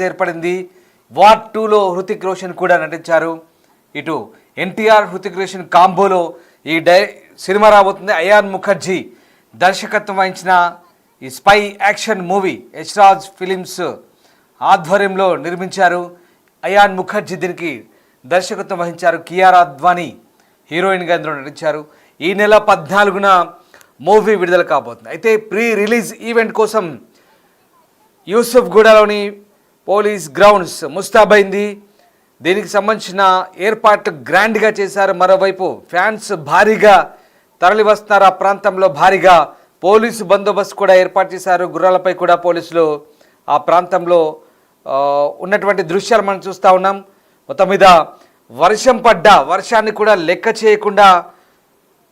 ఏర్పడింది. వార్ 2లో హృతిక్ రోషన్ కూడా నటించారు. ఇటు ఎన్టీఆర్ హృతిక్ రోషన్ కాంబోలో ఈ సినిమా రాబోతుంది. అయాన్ ముఖర్జీ దర్శకత్వం వహించిన ఈ spy action movie Yashraj films ఆధ్వర్యంలో నిర్మించారు. అయాన్ ముఖర్జీ దీనికి దర్శకత్వం వహించారు. కియారా అద్వానీ హీరోయిన్గా ఇందులో నటించారు. ఈ నెల 14న మూవీ విడుదల కాబోతుంది. అయితే ప్రీ రిలీజ్ ఈవెంట్ కోసం యూసుఫ్గూడలోని పోలీస్ గ్రౌండ్స్ ముస్తాబైంది. దీనికి సంబంధించిన ఏర్పాటు గ్రాండ్గా చేశారు. మరోవైపు ఫ్యాన్స్ భారీగా తరలి వస్తున్నారు. ఆ ప్రాంతంలో భారీగా పోలీసు బందోబస్తు కూడా ఏర్పాటు చేశారు. గుర్రాలపై కూడా పోలీసులు ఆ ప్రాంతంలో ఉన్నటువంటి దృశ్యాలు మనం చూస్తూ ఉన్నాం. మొత్తం మీద వర్షాన్ని కూడా లెక్క చేయకుండా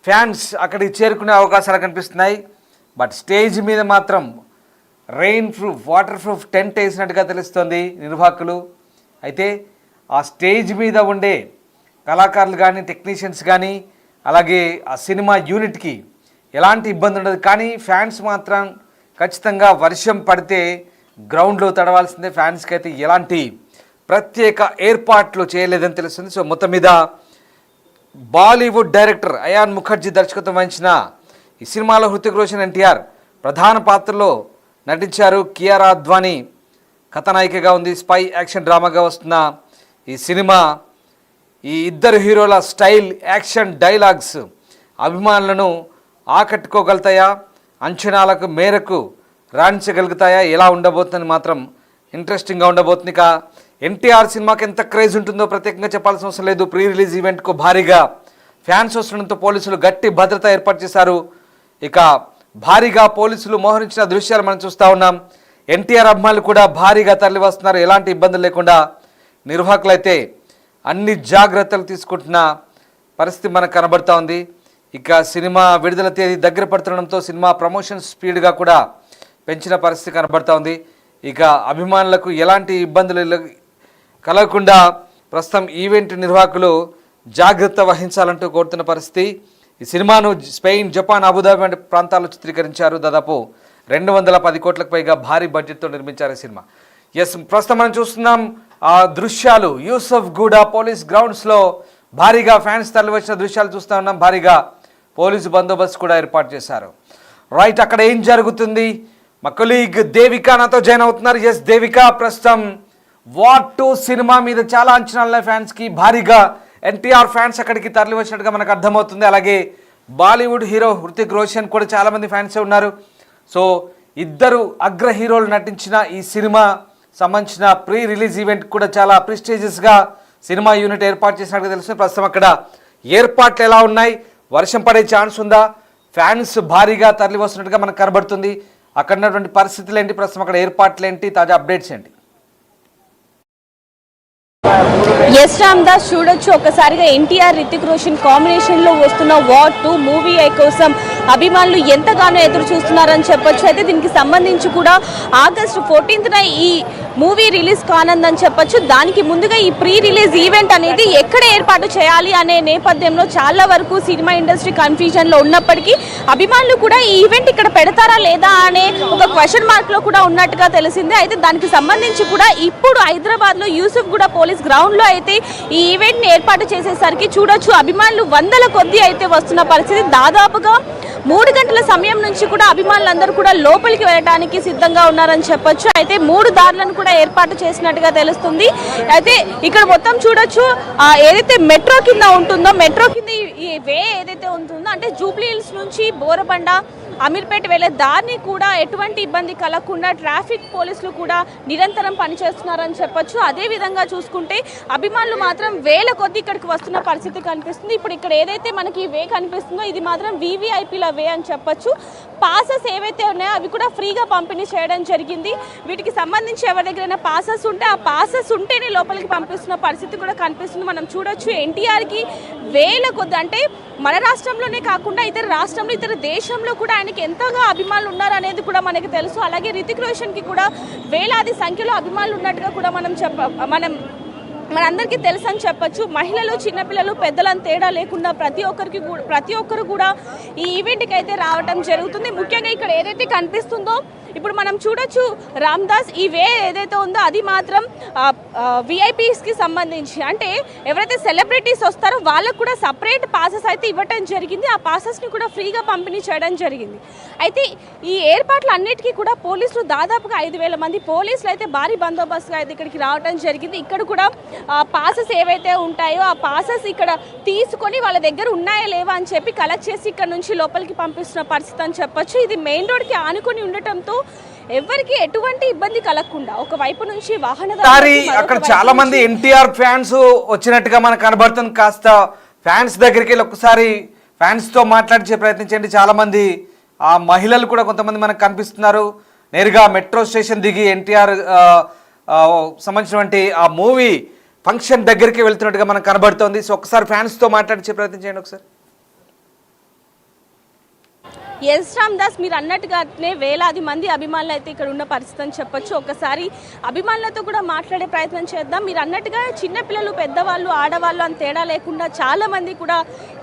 ఫ్యాన్స్ అక్కడికి చేరుకునే అవకాశాలు కనిపిస్తున్నాయి. బట్ స్టేజ్ మీద మాత్రం rain proof water proof tent వేసినట్టుగా తెలుస్తోంది నిర్వాహకులు. అయితే ఆ స్టేజ్ మీద ఉండే కళాకారులు కానీ టెక్నీషియన్స్ కానీ అలాగే ఆ సినిమా యూనిట్కి ఎలాంటి ఇబ్బంది ఉండదు. కానీ ఫ్యాన్స్ మాత్రం ఖచ్చితంగా వర్షం పడితే గ్రౌండ్లో తడవాల్సిందే. ఫ్యాన్స్కి అయితే ఎలాంటి ప్రత్యేక ఏర్పాట్లు చేయలేదని తెలుస్తుంది. సో మొత్తం మీద బాలీవుడ్ డైరెక్టర్ అయాన్ ముఖర్జీ దర్శకత్వం వహించిన ఈ సినిమాలో హృతిక్ రోషన్ ఎన్టీఆర్ ప్రధాన పాత్రలో నటించారు. కియారా అద్వానీ కథానాయికగా ఉంది. స్పై యాక్షన్ డ్రామాగా వస్తున్న ఈ సినిమా ఈ ఇద్దరు హీరోల స్టైల్ యాక్షన్ డైలాగ్స్ అభిమానులను ఆకట్టుకోగలుగుతాయా, అంచనాలకు మేరకు రాణించగలుగుతాయా, ఎలా ఉండబోతుందని మాత్రం ఇంట్రెస్టింగ్గా ఉండబోతుంది. ఇక ఎన్టీఆర్ సినిమాకి ఎంత క్రేజ్ ఉంటుందో ప్రత్యేకంగా చెప్పాల్సిన అవసరం లేదు. ప్రీ రిలీజ్ ఈవెంట్కు భారీగా ఫ్యాన్స్ వస్తుండడంతో పోలీసులు గట్టి భద్రత ఏర్పాటు చేశారు. ఇక భారీగా పోలీసులు మోహరించిన దృశ్యాలు మనం చూస్తూ ఉన్నాం. ఎన్టీఆర్ అభిమానులు కూడా భారీగా తరలి వస్తున్నారు. ఎలాంటి ఇబ్బందులు లేకుండా నిర్వాహకులైతే అన్ని జాగ్రత్తలు తీసుకుంటున్న పరిస్థితి మనకు కనబడుతూ ఉంది. ఇక సినిమా విడుదల తేదీ దగ్గర పడుతుండడంతో సినిమా ప్రమోషన్ స్పీడ్గా కూడా పెంచిన పరిస్థితి కనబడుతూ ఉంది. ఇక అభిమానులకు ఎలాంటి ఇబ్బందులు కలగకుండా ప్రస్తుతం ఈవెంట్ నిర్వాహకులు జాగ్రత్త వహించాలంటూ కోరుతున్న పరిస్థితి. ఈ సినిమాను స్పెయిన్, జపాన్, అబుదాబి వంటి ప్రాంతాల్లో చిత్రీకరించారు. దాదాపు 210 కోట్లకు పైగా భారీ బడ్జెట్తో నిర్మించారు ఈ సినిమా. ప్రస్తుతం మనం చూస్తున్నాం ఆ దృశ్యాలు యూసుఫ్గూడ పోలీస్ గ్రౌండ్స్లో భారీగా ఫ్యాన్స్ తరలి వచ్చిన దృశ్యాలు చూస్తూ ఉన్నాం. భారీగా పోలీసు బందోబస్తు కూడా ఏర్పాటు చేశారు. రైట్, అక్కడ ఏం జరుగుతుంది? మా కొలీగ్ దేవిక నాతో జాయిన్ అవుతున్నారు. దేవిక, ప్రస్తుతం వార్ 2 సినిమా మీద చాలా అంచనాలు ఫ్యాన్స్కి. భారీగా ఎన్టీఆర్ ఫ్యాన్స్ అక్కడికి తరలి వచ్చినట్టుగా మనకు అర్థమవుతుంది. అలాగే బాలీవుడ్ హీరో హృతిక్ రోషన్ కూడా చాలామంది ఫ్యాన్సే ఉన్నారు. సో ఇద్దరు అగ్ర హీరోలు నటించిన ఈ సినిమా సంబంధించిన ప్రీ రిలీజ్ ఈవెంట్ కూడా చాలా ప్రెస్టీజియస్గా సినిమా యూనిట్ ఏర్పాటు చేసినట్టుగా తెలుస్తుంది. ప్రస్తుతం అక్కడ ఏర్పాట్లు ఎలా ఉన్నాయి? వర్షం పడే ఛాన్స్ ఉందా? ఫ్యాన్స్ భారీగా తరలి వస్తున్నట్టుగా మనకు కనబడుతుంది. అక్కడ ఉన్నటువంటి పరిస్థితులు ఏంటి? ప్రస్తుతం అక్కడ ఏర్పాట్లు ఏంటి? తాజా అప్డేట్స్ ఏంటి? ఎస్ రామ్దాస్, చూడొచ్చు ఒకసారిగా ఎన్టీఆర్ రితిక్ రోషన్ కాంబినేషన్లో వస్తున్న వార్ 2 మూవీ కోసం అభిమానులు ఎంతగానో ఎదురు చూస్తున్నారని చెప్పొచ్చు. అయితే దీనికి సంబంధించి కూడా ఆగస్టు 14న ఈ మూవీ రిలీజ్ కానుందని చెప్పొచ్చు. దానికి ముందుగా ఈ ప్రీ రిలీజ్ ఈవెంట్ అనేది ఎక్కడ ఏర్పాటు చేయాలి అనే నేపథ్యంలో చాలా వరకు సినిమా ఇండస్ట్రీ కన్ఫ్యూజన్లో ఉన్నప్పటికీ అభిమానులు కూడా ఈ ఈవెంట్ ఇక్కడ పెడతారా లేదా అనే ఒక క్వశ్చన్ మార్క్లో కూడా ఉన్నట్టుగా తెలిసింది. అయితే దానికి సంబంధించి కూడా ఇప్పుడు హైదరాబాద్లో యూసుఫ్గూడ పోలీస్ గ్రౌండ్లో అయితే ఈ ఈవెంట్ని ఏర్పాటు చేసేసరికి చూడొచ్చు అభిమానులు వందల కొద్దీ అయితే వస్తున్న పరిస్థితి. దాదాపుగా 3 గంటల సమయం నుంచి కూడా అభిమానులందరూ కూడా లోపలికి వెళ్ళడానికి సిద్ధంగా ఉన్నారని చెప్పొచ్చు. అయితే 3 దారులను కూడా ఏర్పాటు చేసినట్టుగా తెలుస్తుంది. అయితే ఇక్కడ మొత్తం చూడొచ్చు ఏదైతే మెట్రో కింద ఉంటుందో, మెట్రో కింద ఈ వే ఏదైతే ఉంటుందో అంటే జూబ్లీ హిల్స్ నుంచి బోరబండ, అమీర్పేట వెళ్ళే దాన్ని కూడా ఎటువంటి ఇబ్బంది కలగకుండా ట్రాఫిక్ పోలీసులు కూడా నిరంతరం పనిచేస్తున్నారని చెప్పొచ్చు. అదేవిధంగా చూసుకుంటే అభిమానులు మాత్రం వేల కొద్ది ఇక్కడికి వస్తున్న పరిస్థితి కనిపిస్తుంది. ఇప్పుడు ఇక్కడ ఏదైతే మనకి వే కనిపిస్తుందో ఇది మాత్రం వీవీఐపీల వే అని చెప్పొచ్చు. పాసెస్ ఏవైతే ఉన్నాయో అవి కూడా ఫ్రీగా పంపిణీ చేయడం జరిగింది. వీటికి సంబంధించి ఎవరి దగ్గరైనా పాసెస్ ఉంటే ఆ పాసెస్ ఉంటేనే లోపలికి పంపిస్తున్న పరిస్థితి కూడా కనిపిస్తుంది. మనం చూడొచ్చు ఎన్టీఆర్కి వేల కొద్ది అంటే మన రాష్ట్రంలోనే కాకుండా ఇతర రాష్ట్రంలో, ఇతర దేశంలో కూడా ఆయనకి ఎంతగా అభిమానులు ఉన్నారు అనేది కూడా మనకి తెలుసు. అలాగే రితిక్ రోషన్కి కూడా వేలాది సంఖ్యలో అభిమానులు ఉన్నట్టుగా కూడా మనం మనందరికీ తెలుసు అని చెప్పొచ్చు. మహిళలు, చిన్నపిల్లలు, పెద్దలని తేడా లేకుండా ప్రతి ఒక్కరు కూడా ఈ ఈవెంట్కి అయితే రావటం జరుగుతుంది. ముఖ్యంగా ఇక్కడ ఏదైతే కనిపిస్తుందో ఇప్పుడు మనం చూడొచ్చు, రామ్దాస్ ఈ వే ఏదైతే ఉందో అది మాత్రం విఐపీస్కి సంబంధించి, అంటే ఎవరైతే సెలబ్రిటీస్ వస్తారో వాళ్ళకు కూడా సపరేట్ పాసెస్ అయితే ఇవ్వటం జరిగింది. ఆ పాసెస్ని కూడా ఫ్రీగా పంపిణీ చేయడం జరిగింది. అయితే ఈ ఏర్పాట్లు అన్నిటికీ కూడా పోలీసులు దాదాపుగా 5,000 మంది పోలీసులు అయితే భారీ బందోబస్తుగా అయితే ఇక్కడికి రావడం జరిగింది. ఇక్కడ కూడా పాసెస్ ఏవైతే ఉంటాయో ఆ పాసెస్ ఇక్కడ తీసుకొని వాళ్ళ దగ్గర ఉన్నాయా లేవా అని చెప్పి కలెక్ట్ చేసి ఇక్కడ నుంచి లోపలికి పంపిస్తున్న పరిస్థితి అని చెప్పొచ్చు. ఇది మెయిన్ రోడ్కి ఆనుకొని ఉండటంతో ఎవరికి ఎటువంటి ఇబ్బంది కలగకుండా ఒకవైపు నుంచి అక్కడ చాలా మంది ఎన్టీఆర్ ఫ్యాన్స్ వచ్చినట్టుగా మనకు కనబడుతుంది. కాస్త ఫ్యాన్స్ దగ్గరికి వెళ్ళి ఒకసారి ఫ్యాన్స్ తో మాట్లాడించే ప్రయత్నించండి. చాలా మంది ఆ మహిళలు కూడా కొంతమంది మనకు కనిపిస్తున్నారు. నేరుగా మెట్రో స్టేషన్ దిగి ఎన్టీఆర్ సంబంధించినటువంటి ఆ మూవీ ఫంక్షన్ దగ్గరికి వెళ్తున్నట్టుగా మనకు కనబడుతోంది. సో ఒకసారి ఫ్యాన్స్ తో మాట్లాడించే ప్రయత్నించండి ఒకసారి. ఎస్ రామ్దాస్, మీరు అన్నట్టుగానే వేలాది మంది అభిమానులు అయితే ఇక్కడ ఉన్న పరిస్థితి అని చెప్పొచ్చు. ఒకసారి అభిమానులతో కూడా మాట్లాడే ప్రయత్నం చేద్దాం. మీరు అన్నట్టుగా చిన్నపిల్లలు, పెద్దవాళ్ళు, ఆడవాళ్ళు అని తేడా లేకుండా చాలా మంది కూడా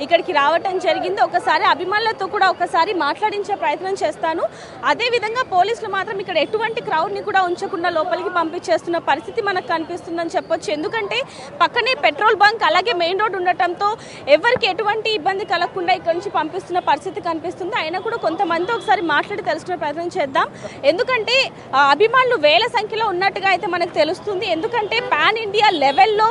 ఇక్కడికి రావటం జరిగింది. ఒకసారి అభిమానులతో కూడా ఒకసారి మాట్లాడించే ప్రయత్నం చేస్తాను. అదేవిధంగా పోలీసులు మాత్రం ఇక్కడ ఎటువంటి క్రౌడ్ని కూడా ఉంచకుండా లోపలికి పంపించేస్తున్న పరిస్థితి మనకు కనిపిస్తుందని చెప్పొచ్చు. ఎందుకంటే పక్కనే పెట్రోల్ బంక్ అలాగే మెయిన్ రోడ్ ఉండటంతో ఎవరికి ఎటువంటి ఇబ్బంది కలగకుండా ఇక్కడ నుంచి పంపిస్తున్న పరిస్థితి కనిపిస్తుంది. అయినా కూడా కొంతమంది ఒకసారి మాట్లాడి తెలుసుకునే ప్రయత్నం చేద్దాం. ఎందుకంటే అభిమానులు వేల సంఖ్యలో ఉన్నట్టుగా అయితే మనకు తెలుస్తుంది. ఎందుకంటే పాన్ ఇండియా లెవెల్లో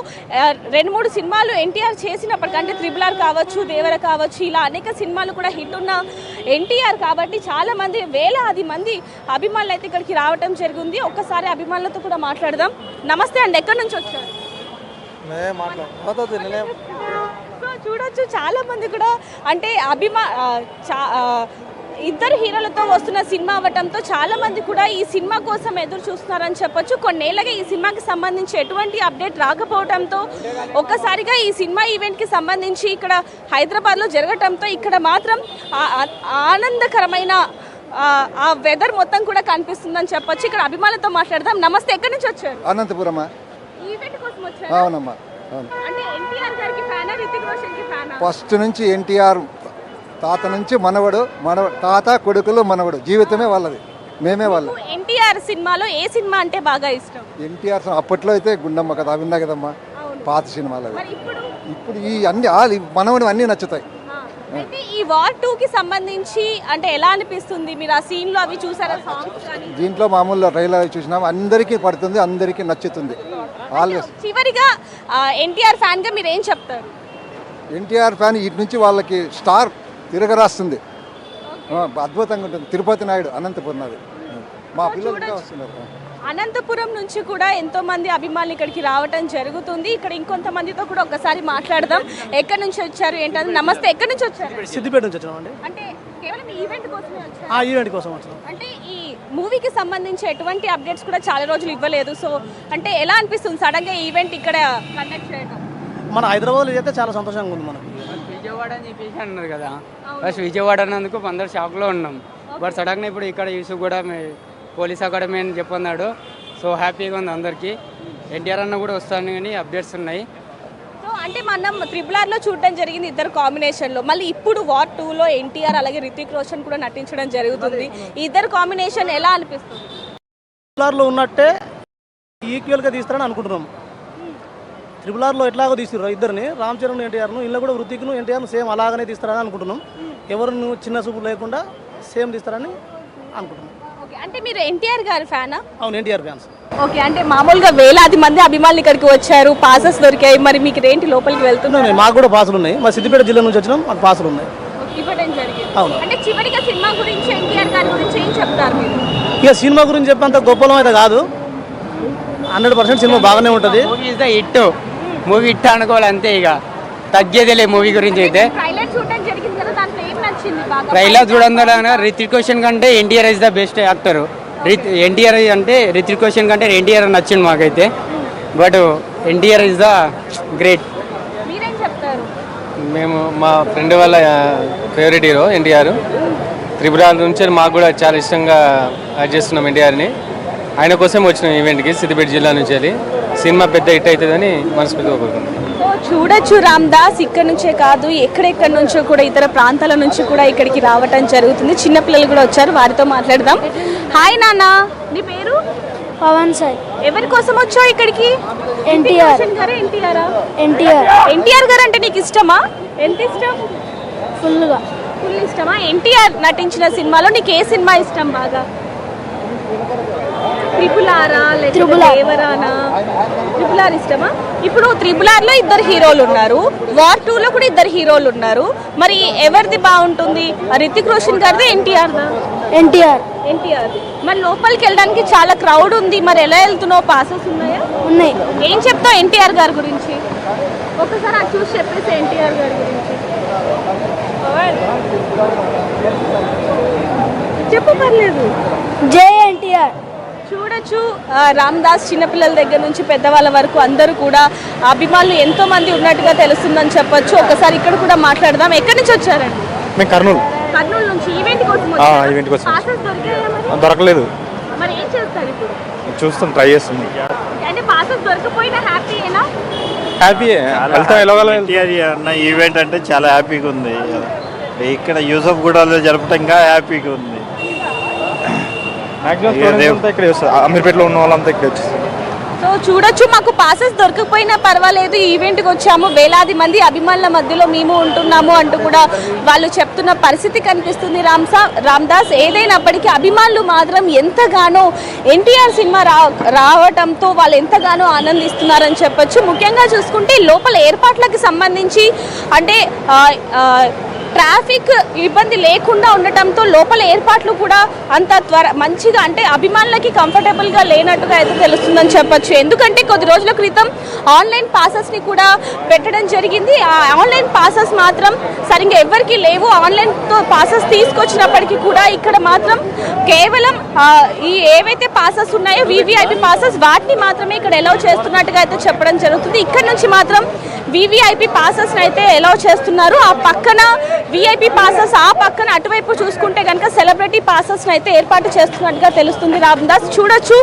2-3 సినిమాలు ఎన్టీఆర్ చేసినప్పటికంటే RRR కావచ్చు, దేవర కావచ్చు, ఇలా అనేక సినిమాలు కూడా హిట్ ఉన్న ఎన్టీఆర్ కాబట్టి చాలా మంది వేలాది మంది అభిమానులు అయితే ఇక్కడికి రావడం జరిగింది. ఒక్కసారి అభిమానులతో కూడా మాట్లాడదాం. నమస్తే అండి, ఎక్కడి నుంచి వచ్చారు? చూడొచ్చు చాలా మంది కూడా అంటే ఇద్దరు హీరోలతో వస్తున్న సినిమా అవ్వటంతో చాలా మంది కూడా ఈ సినిమా కోసం ఎదురు చూస్తున్నారని చెప్పొచ్చు. కొన్నేళ్లుగా ఈ సినిమాకి సంబంధించి ఎటువంటి అప్డేట్ రాకపోవడంతో ఒక్కసారిగా ఈ సినిమా ఈవెంట్కి సంబంధించి ఇక్కడ హైదరాబాద్లో జరగటంతో ఇక్కడ మాత్రం ఆనందకరమైన ఆ వెదర్ మొత్తం కూడా కనిపిస్తుందని చెప్పొచ్చు. ఇక్కడ అభిమానులతో మాట్లాడదాం. నమస్తే, ఎక్కడి నుంచి వచ్చారు? అనంతపురం. ఈవెంట్ కోసం వచ్చారు? అవునమ్మా. అంటే ఎన్టీఆర్ గారికి ఫ్యానా, రితిక్ రోషన్ కి ఫ్యానా? ఫస్ట్ నుంచి ఎన్టీఆర్ తాత నుంచి మనవడు, తాత కొడుకులు మనవడు, జీవితమే వాళ్ళది, మేమే వాళ్ళు. ఎన్టీఆర్ సినిమాలో ఏ సినిమా అంటే బాగా ఇష్టం? ఎన్టీఆర్ అప్పట్లో అయితే గుండమ్మ కదా విన్నా కదమ్మా, పాత సినిమాలు. ఇప్పుడు ఈ మనవడు అన్నీ నచ్చుతాయి. అయితే ఈ వార్ 2 కి సంబంధించి అంటే ఎలా అనిపిస్తుంది? మీరు ఆ సీన్ లో అవి చూసారా? దీంట్లో మామూలు ట్రైలర్ చూసినాం, అందరికీ పడుతుంది, అందరికీ నచ్చుతుంది. ఆల్వేస్. చివరిగా ఎన్టీఆర్ ఫ్యాన్ గా మీరు ఏం చెప్తారు? ఎన్టీఆర్ ఫ్యాన్ ఇటు నుంచి వాళ్ళకి స్టార్ తిరగరాస్తుంది, అద్భుతంగా ఉంటుంది. తిరుపతి నాయుడు అనంతపురం, అది మా పిల్లలు ఇంకా వస్తున్నారు. అనంతపురం నుంచి కూడా ఎంతో మంది అభిమానులు ఇక్కడికి రావటం జరుగుతుంది. ఇక్కడ ఇంకొంతమందితో కూడా ఒకసారి మాట్లాడదాం. ఎక్కడి నుంచి వచ్చారు ఏంటంటే? నమస్తే, ఎక్కడి నుంచి వచ్చారు? సిద్దిపేట నుంచి వచ్చామండి. అంటే కేవలం ఈవెంట్ కోసమే వచ్చారు? ఈవెంట్ కోసం వచ్చాం. అంటే ఈ మూవీకి సంబంధించి ఎటువంటి అప్డేట్స్ కూడా చాలా రోజులు ఇవ్వలేదు. సో అంటే ఎలా అనిపిస్తుంది సడన్ గా ఈవెంట్ ఇక్కడ కండక్ట్ చేయడం? మన హైదరాబాద్లో అయితే చాలా సంతోషంగా ఉంది. మనకి విజయవాడ అని చెప్పేసి అన్నారు కదా, ఫస్ట్ విజయవాడ అన్నందుకు అందరు షాక్లో ఉన్నాం. బట్ సడన్గా ఇప్పుడు ఇక్కడ యూసుఫ్ కూడా పోలీస్ అకాడమీ అని చెప్పన్నాడు. సో హ్యాపీగా ఉంది అందరికీ. ఎన్టీఆర్ అన్న కూడా వస్తాను కానీ అప్డేట్స్ ఉన్నాయి. సో అంటే మనం RRRలో చూడడం జరిగింది ఇద్దరు కాంబినేషన్లో. మళ్ళీ ఇప్పుడు వార్ 2లో ఎన్టీఆర్ అలాగే రితిక్ రోషన్ కూడా నటించడం జరుగుతుంది. ఈ ఇద్దరు కాంబినేషన్ ఎలా అనిపిస్తుంది? RRRలో ఉన్నట్టే ఈక్వల్గా తీస్తారని అనుకుంటున్నాం. RRRలో ఎట్లాగో తీస్తున్నారు ఇద్దరిని, రామ్ చరణ్ ఎన్టీఆర్ను, ఇలా కూడా రుతిక్ను ఎన్టీఆర్ను సేమ్ అలాగనే తీస్తారని అనుకుంటున్నాం. ఎవరిని చిన్న చూపు లేకుండా సేమ్ తీస్తారని అనుకుంటున్నాం. అంటే మీరు ఎన్టీఆర్ గారి ఫ్యానా? అవును, ఎన్టీఆర్ ఫ్యాన్స్. ఓకే, అంటే మామూలుగా వేలాది మంది అభిమానులు ఇక్కడికి వచ్చారు, పాసెస్ దొరికాయి, మరి మీకు ఏంటి లోపలికి వెళ్తున్నాయి? మాకు కూడా పాసులు ఉన్నాయి, మా సిద్దిపేట జిల్లా నుంచి వచ్చినాం, మాకు పాసులు ఉన్నాయి. ఇవ్వడం జరిగింది. అవును. అంటే చివరిగా సినిమా గురించి, ఎన్టీఆర్ గారి గురించి ఏం చెప్తారు మీరు? ఇక సినిమా గురించి చెప్పేంత గొప్పలం అయితే కాదు, 100% సినిమా బాగానే ఉంటుంది. Movie is the hit, movie hit అనుకోవాలి అంతే, ఇక తగ్గేదిలే మూవీ గురించి అయితే. ట్రైలర్ చూడడం జరిగింది కదా, దాంట్లో ఏం నచ్చింది బాగా? ట్రైలర్ చూడడం రితిక్ రోషన్ కంటే NTR is the best actor. NTR అంటే రితిక్ రోషన్ కంటే ఎన్టీఆర్ నచ్చింది మాకైతే. But NTR is the great. మీరేం చెప్తారు? మేము మా ఫ్రెండ్ వాళ్ళ ఫేవరెట్ హీరో ఎన్టీఆర్. RRR నుంచి మాకు కూడా చాలా ఇష్టంగా యాడ్ చేస్తున్నాం ఎన్టీఆర్ని. ఆయన కోసం వచ్చినాం ఈవెంట్కి సిద్దిపేట జిల్లా నుంచి వెళ్ళి. సినిమా పెద్ద హిట్ అవుతుందని మనస్ఫూర్తిగా కోరుకుంటున్నాను. సో చూడొచ్చు రామ్ దాస్ ఇక్కడ నుంచే కాదు ఎక్కడెక్కడి నుంచో కూడా ఇతర ప్రాంతాల నుంచి కూడా ఇక్కడికి రావటం జరుగుతుంది. చిన్నపిల్లలు కూడా వచ్చారు, వారితో మాట్లాడదాం. హాయ్ నాన్న, నీ పేరు? పవన్ సార్. ఎవరి కోసం వచ్చావు ఇక్కడికి? ఎన్టీఆర్. ఎన్టీఆర్ గారు అంటే నీకు ఇష్టమా? ఎంత ఇష్టం? ఫుల్గా. ఫుల్ ఇష్టమా? ఎన్టీఆర్ నటించిన సినిమాలో నీకు ఏ సినిమా ఇష్టం బాగా? త్రిపుల్ దేవరానా? త్రిపుల్ ఆర్ ఇష్టమా? ఇప్పుడు త్రిపుల్ ఆర్ లో ఇద్దరు హీరోలు ఉన్నారు, వార్ 2 లో కూడా ఇద్దరు హీరోలు ఉన్నారు. మరి ఎవరిది బాగుంటుంది? రితిక్ రోషన్ గారిది, ఎన్టీఆర్ దా? ఎన్టీఆర్. ఎన్టీఆర్. మరి లోపలికి వెళ్ళడానికి చాలా క్రౌడ్ ఉంది, మరి ఎలా వెళ్తున్నావు? పాసెస్ ఉన్నాయా? ఉన్నాయి. ఏం చెప్తావు ఎన్టీఆర్ గారి గురించి? ఒకసారి అది చూసి చెప్పేసి ఎన్టీఆర్ గారి గురించి చెప్పు, పర్లేదు. జై ఎన్టీఆర్. చూడొచ్చు రామ్ దాస్ చిన్నపిల్లల దగ్గర నుంచి పెద్దవాళ్ళ వరకు అందరూ కూడా అభిమానులు ఎంతో మంది ఉన్నట్టుగా తెలుస్తుందని చెప్పొచ్చు. ఒకసారి ఇక్కడ కూడా మాట్లాడదాం. ఎక్కడి నుంచి వచ్చారండి? మేము కర్నూలు నుంచి ఈవెంట్ కోసం ఈవెంట్ కోసం. పాసెస్ దొరికాయా మరి? దొరకలేదు, మరి ఏం చేస్తారు ఇప్పుడు? చూస్తాం, ట్రై చేస్తున్నాం. అంటే పాసెస్ దొరకపోయినా హ్యాపీయేనా? హ్యాపీ వెళ్తాం. ఎన్టీఆర్ అన్న ఈవెంట్ అంటే చాలా హ్యాపీగా ఉంది. ఇక్కడ యూసఫ్ గూడలో జరపడం ఇంకా హ్యాపీగా ఉంది. ఇక్కడ అమీర్పేటలో ఉన్న వాళ్ళంతా ఇక్కడ వచ్చేసి. సో చూడొచ్చు, మాకు పాసెస్ దొరకకపోయినా పర్వాలేదు, ఈవెంట్కి వచ్చాము, వేలాది మంది అభిమానుల మధ్యలో మేము ఉంటున్నాము అంటూ కూడా వాళ్ళు చెప్తున్న పరిస్థితి కనిపిస్తుంది. రామ్ దాస్ ఏదైనప్పటికీ అభిమానులు మాత్రం ఎంతగానో ఎన్టీఆర్ సినిమా రావటంతో వాళ్ళు ఎంతగానో ఆనందిస్తున్నారని చెప్పొచ్చు. ముఖ్యంగా చూసుకుంటే లోపల ఏర్పాట్లకు సంబంధించి అంటే ట్రాఫిక్ ఇబ్బంది లేకుండా ఉండటంతో లోపల ఏర్పాట్లు కూడా అంత మంచిగా అంటే అభిమానులకి కంఫర్టబుల్గా లేనట్టుగా అయితే తెలుస్తుందని చెప్పొచ్చు. ఎందుకంటే కొద్ది రోజుల క్రితం ఆన్లైన్ పాసెస్ని కూడా పెట్టడం జరిగింది. ఆ ఆన్లైన్ పాసెస్ మాత్రం సరిగ్గా ఎవరికి లేవు. ఆన్లైన్తో పాసెస్ తీసుకొచ్చినప్పటికీ కూడా ఇక్కడ మాత్రం కేవలం ఈ ఏవైతే పాసెస్ ఉన్నాయో వివిఐపి పాసెస్ వాటిని మాత్రమే ఇక్కడ ఎలౌ చేస్తున్నట్టుగా అయితే చెప్పడం జరుగుతుంది. ఇక్కడ నుంచి మాత్రం వివిఐపి పాసెస్ అయితే ఎలౌ చేస్తున్నారు. ఆ పక్కన విఐపి పాసెస్, ఆ పక్కన అటువైపు చూసుకుంటే కనుక సెలబ్రిటీ పాసెస్ అయితే ఏర్పాటు చేస్తున్నట్టుగా తెలుస్తుంది. రామ్ దాస్ చూడొచ్చు,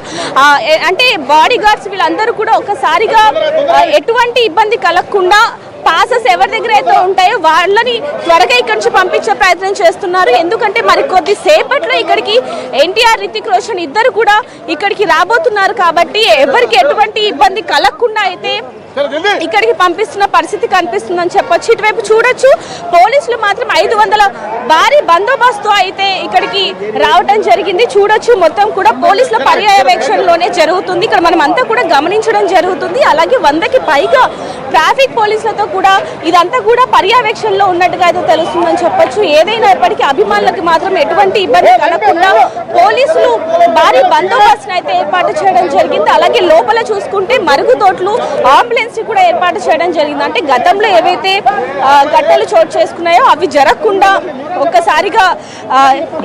అంటే బాడీ గార్డ్స్ వీళ్ళందరూ కూడా ఒకసారిగా ఎటువంటి ఇబ్బంది కలగకుండా పాసెస్ ఎవరి దగ్గర అయితే ఉంటాయో వాళ్ళని త్వరగా ఇక్కడి నుంచి పంపించే ప్రయత్నం చేస్తున్నారు. ఎందుకంటే మరి కొద్ది సేపట్లో ఇక్కడికి ఎన్టీఆర్, రితిక్ రోషన్ ఇద్దరు కూడా ఇక్కడికి రాబోతున్నారు కాబట్టి ఎవరికి ఎటువంటి ఇబ్బంది కలగకుండా అయితే ఇక్కడికి పంపిస్తున్న పరిస్థితి కనిపిస్తుందని చెప్పొచ్చు. ఇటువైపు చూడొచ్చు, పోలీసులు మాత్రం 500 భారీ బందోబస్తు అయితే ఇక్కడికి రావడం జరిగింది. చూడొచ్చు, మొత్తం కూడా పోలీసుల పర్యవేక్షణలోనే జరుగుతుంది. ఇక్కడ మనం అంతా కూడా గమనించడం జరుగుతుంది. అలాగే 100కి పైగా ట్రాఫిక్ పోలీసులతో కూడా ఇదంతా కూడా పర్యవేక్షణలో ఉన్నట్టుగా అయితే తెలుస్తుందని చెప్పొచ్చు. ఏదైనా ఇప్పటికీ అభిమానులకు మాత్రం ఎటువంటి ఇబ్బంది కలగకుండా పోలీసులు భారీ బందోబస్తును అయితే ఏర్పాటు చేయడం జరిగింది. అలాగే లోపల చూసుకుంటే మరుగుదొడ్లు, అంబులెన్స్ కూడా ఏర్పాటు చేయడం జరిగింది. అంటే గతంలో ఏవైతే ఘటనలు చోటు చేసుకున్నాయో అవి జరగకుండా ఒక్కసారిగా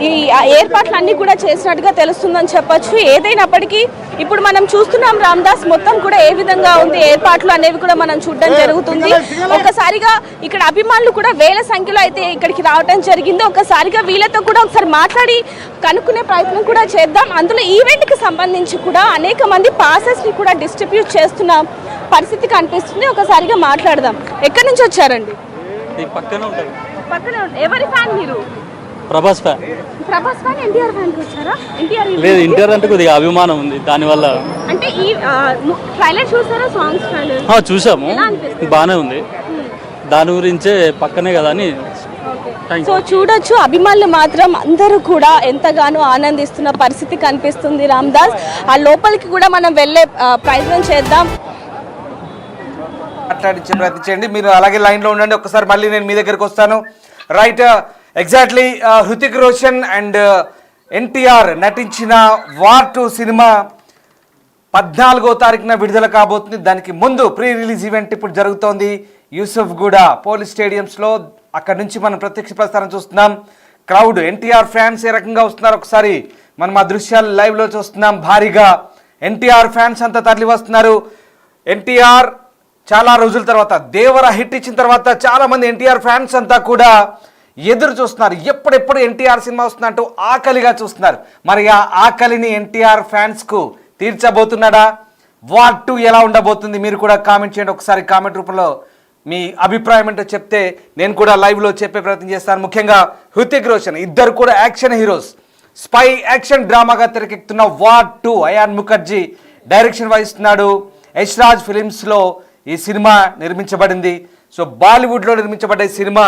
ఈ ఏర్పాట్లన్నీ కూడా చేసినట్టుగా తెలుస్తుందని చెప్పొచ్చు. ఏదైనప్పటికీ ఇప్పుడు మనం చూస్తున్నాం రామ్ దాస్ మొత్తం కూడా ఏ విధంగా ఉంది ఏర్పాట్లు అనేవి కూడా మనం చూడడం జరుగుతుంది. ఒక్కసారిగా ఇక్కడ అభిమానులు కూడా వేల సంఖ్యలో అయితే ఇక్కడికి రావడం జరిగింది. ఒక్కసారిగా వీళ్ళతో కూడా ఒకసారి మాట్లాడి కనుక్కునే ప్రయత్నం కూడా చేద్దాం. అందులో ఈవెంట్కి సంబంధించి కూడా అనేక మంది పాసెస్ని కూడా డిస్ట్రిబ్యూట్ చేస్తున్న పరిస్థితి కనిపిస్తుంది. ఒకసారిగా మాట్లాడదాం. ఎక్కడి నుంచి వచ్చారండి? పక్కనే ఉంటారు. పక్కనే. ఎవరి ఫ్యాన్ మీరు? Prabhas fan. Prabhas fan NTR fan కి వచ్చారా? ఎన్టీఆర్ లేదు, ఎన్టీఆర్ అంటే కొద్దిగా అభిమానం ఉంది, దానివల్ల. అంటే ఈ ట్రైలర్ చూసారా? సాంగ్స్ ట్రైలర్ చూసాము, బాగానే ఉంది. దాని గురించే పక్కనే కదా అని. సో చూడొచ్చు, అభిమానులు మాత్రం అందరూ కూడా ఎంతగానో ఆనందిస్తున్న పరిస్థితి కనిపిస్తుంది. రామ్ దాస్ ఆ లోపలికి కూడా మనం వెళ్ళే ప్రయత్నం చేద్దాం. మాట్లాడించే ప్రయత్నం చేయండి. మీరు అలాగే లైన్లో ఉండండి. ఒకసారి మళ్ళీ నేను మీ దగ్గరికి వస్తాను. Right, exactly Hrithik Roshan and NTR నటించిన వార్ 2 సినిమా 14వ తారీఖున విడుదల కాబోతుంది. దానికి ముందు ప్రీ రిలీజ్ ఈవెంట్ ఇప్పుడు జరుగుతోంది యూసఫ్ గూడ పోలీస్ స్టేడియంస్లో. అక్కడ నుంచి మనం ప్రత్యక్ష ప్రసారం చూస్తున్నాం. క్రౌడ్, ఎన్టీఆర్ ఫ్యాన్స్ ఏ రకంగా వస్తున్నారు ఒకసారి మనం ఆ దృశ్యాలు లైవ్లో చూస్తున్నాం. భారీగా ఎన్టీఆర్ ఫ్యాన్స్ అంతా తరలి వస్తున్నారు. ఎన్టీఆర్ చాలా రోజుల తర్వాత, దేవర హిట్ ఇచ్చిన తర్వాత చాలా మంది ఎన్టీఆర్ ఫ్యాన్స్ అంతా కూడా ఎదురు చూస్తున్నారు. ఎప్పుడెప్పుడు ఎన్టీఆర్ సినిమా వస్తుందంటూ ఆకలిగా చూస్తున్నారు. మరి ఆ ఆకలిని ఎన్టీఆర్ ఫ్యాన్స్కు తీర్చబోతున్నాడా? వార్ 2 ఎలా ఉండబోతుంది మీరు కూడా కామెంట్ చేయండి. ఒకసారి కామెంట్ రూపంలో మీ అభిప్రాయం ఏంటో చెప్తే నేను కూడా లైవ్లో చెప్పే ప్రయత్నం చేస్తాను. ముఖ్యంగా హృతిక్ రోషన్ ఇద్దరు కూడా యాక్షన్ హీరోస్. స్పై యాక్షన్ డ్రామాగా తెరకెక్కుతున్న వార్ 2 అయాన్ ముఖర్జీ డైరెక్షన్ వహిస్తున్నాడు. యశ్రాజ్ ఫిలిమ్స్లో ఈ సినిమా నిర్మించబడింది. సో బాలీవుడ్లో నిర్మించబడ్డ ఈ సినిమా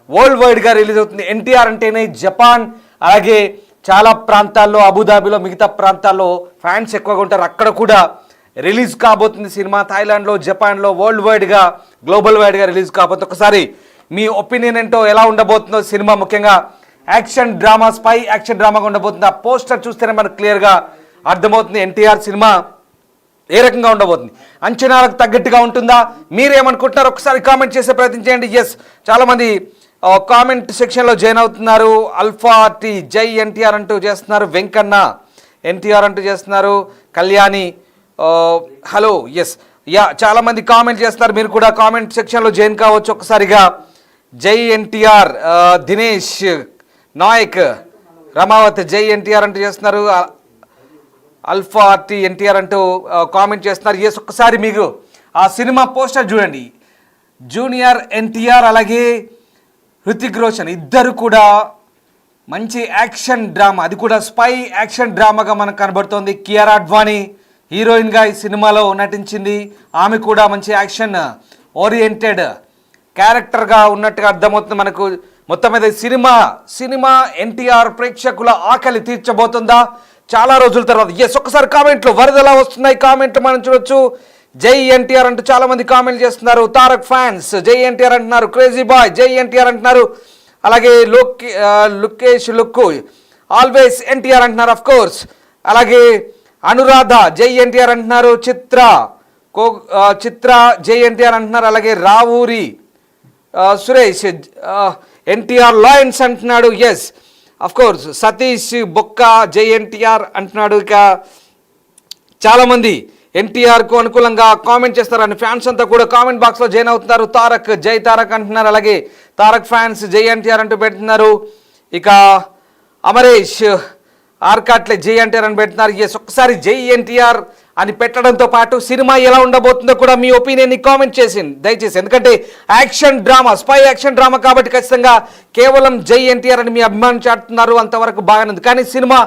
వరల్డ్ వైడ్గా రిలీజ్ అవుతుంది. ఎన్టీఆర్ అంటేనే జపాన్, అలాగే చాలా ప్రాంతాల్లో అబుదాబిలో, మిగతా ప్రాంతాల్లో ఫ్యాన్స్ ఎక్కువగా ఉంటారు. అక్కడ కూడా రిలీజ్ కాబోతుంది సినిమా. థాయిలాండ్లో, జపాన్లో, వరల్డ్ వైడ్గా, గ్లోబల్ వైడ్గా రిలీజ్ కాబోతుంది. ఒకసారి మీ ఒపీనియన్ ఏంటో, ఎలా ఉండబోతుందో సినిమా, ముఖ్యంగా యాక్షన్ డ్రామా, స్పై యాక్షన్ డ్రామాగా ఉండబోతుంది. ఆ పోస్టర్ చూస్తేనే మనకు క్లియర్గా అర్థమవుతుంది ఎన్టీఆర్ సినిమా ఏ రకంగా ఉండబోతుంది. అంచనాలకు తగ్గట్టుగా ఉంటుందా, మీరేమనుకుంటున్నారు ఒకసారి కామెంట్ చేసే ప్రయత్నం చేయండి. ఎస్, చాలామంది కామెంట్ సెక్షన్లో జాయిన్ అవుతున్నారు. అల్ఫా టీ జై ఎన్టీఆర్ అంటూ చేస్తున్నారు. వెంకన్న ఎన్టీఆర్ అంటూ చేస్తున్నారు. కళ్యాణి హలో, ఎస్ యా, చాలామంది కామెంట్ చేస్తున్నారు. మీరు కూడా కామెంట్ సెక్షన్లో జాయిన్ కావచ్చు. ఒకసారిగా జై ఎన్టీఆర్, దినేష్ నాయక్, రమావత్ జై ఎన్టీఆర్ అంటూ చేస్తున్నారు. అల్ఫా టీ ఎన్టీఆర్ అంటూ కామెంట్ చేస్తున్నారు. ఎస్, ఒక్కసారి మీకు ఆ సినిమా పోస్టర్ చూడండి. జూనియర్ ఎన్టీఆర్ అలాగే హృతిక్ రోషన్ ఇద్దరు కూడా మంచి యాక్షన్ డ్రామా, అది కూడా స్పై యాక్షన్ డ్రామాగా మనకు కనబడుతోంది. కియారా అడ్వాణి హీరోయిన్గా ఈ సినిమాలో నటించింది. ఆమె కూడా మంచి యాక్షన్ ఓరియంటెడ్ క్యారెక్టర్గా ఉన్నట్టుగా అర్థమవుతుంది మనకు. మొత్తం మీద సినిమా ఎన్టీఆర్ ప్రేక్షకుల ఆకలి తీర్చబోతుందా చాలా రోజుల తర్వాత? ఎస్, ఒక్కసారి కామెంట్లు వరదలా వస్తున్నాయి. కామెంట్లు మనం చూడొచ్చు. జై ఎన్టీఆర్ అంటూ చాలా మంది కామెంట్ చేస్తున్నారు. తారక్ ఫ్యాన్స్ జై ఎన్టీఆర్ అంటున్నారు. క్రేజీ బాయ్ జై ఎన్టీఆర్ అంటున్నారు. అలాగే లుకేష్ లుక్కు ఆల్వేస్ ఎన్టీఆర్ అంటున్నారు ఆఫ్ కోర్స్. అలాగే అనురాధ జై ఎన్టీఆర్ అంటున్నారు. చిత్ర జై ఎన్టీఆర్ అంటున్నారు. అలాగే రావూరి సురేష్ ఎన్టీఆర్ లాయన్స్ అంటున్నాడు. Yes of course. Satish Bokka జై ఎన్టీఆర్ అంటున్నాడు. ఇక చాలామంది ఎన్టీఆర్కు అనుకూలంగా కామెంట్ చేస్తారు. అని ఫ్యాన్స్ అంతా కూడా కామెంట్ బాక్స్లో జాయిన్ అవుతున్నారు. తారక్ జై తారక్ అంటున్నారు. అలాగే తారక్ ఫ్యాన్స్ జై ఎన్టీఆర్ అంటూ పెడుతున్నారు. ఇక అమరేష్ ఆర్కాట్లే జై ఎన్టీఆర్ అని పెడుతున్నారు. ఎస్, ఒక్కసారి జై ఎన్టీఆర్ అని పెట్టడంతో పాటు సినిమా ఎలా ఉండబోతుందో కూడా మీ ఒపీనియన్ని కామెంట్ చేసింది దయచేసి. ఎందుకంటే action drama, spy action drama కాబట్టి ఖచ్చితంగా కేవలం జై ఎన్టీఆర్ అని మీ అభిమానం చాటుతున్నారు. అంతవరకు బాగానే ఉంది. కానీ సినిమా